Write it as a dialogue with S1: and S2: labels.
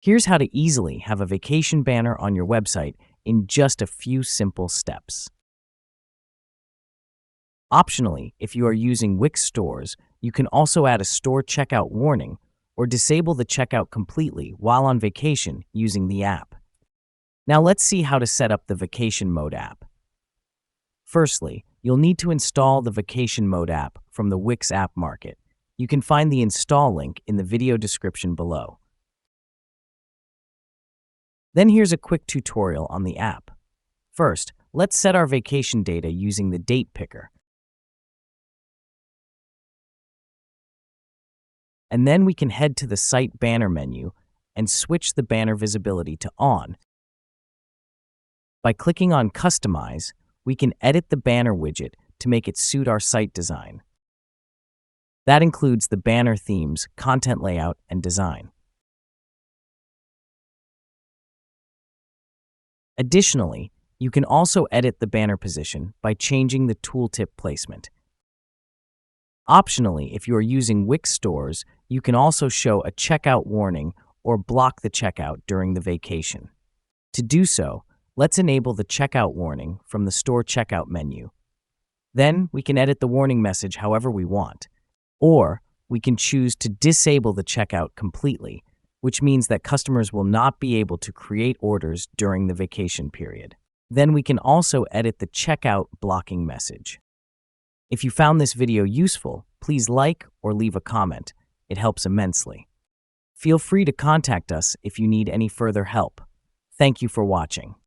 S1: Here's how to easily have a vacation banner on your website in just a few simple steps. Optionally, if you are using Wix stores, you can also add a store checkout warning or disable the checkout completely while on vacation using the app. Now let's see how to set up the Vacation Mode app. Firstly, you'll need to install the Vacation Mode app from the Wix App Market. You can find the install link in the video description below. Then here's a quick tutorial on the app. First, let's set our vacation data using the date picker. And then we can head to the Site Banner menu and switch the banner visibility to on. By clicking on Customize, we can edit the banner widget to make it suit our site design. That includes the banner themes, content layout, and design. Additionally, you can also edit the banner position by changing the tooltip placement. Optionally, if you are using Wix stores, you can also show a checkout warning or block the checkout during the vacation. To do so, let's enable the checkout warning from the store checkout menu. Then we can edit the warning message however we want, or we can choose to disable the checkout completely, which means that customers will not be able to create orders during the vacation period. Then we can also edit the checkout blocking message. If you found this video useful, please like or leave a comment. It helps immensely. Feel free to contact us if you need any further help. Thank you for watching.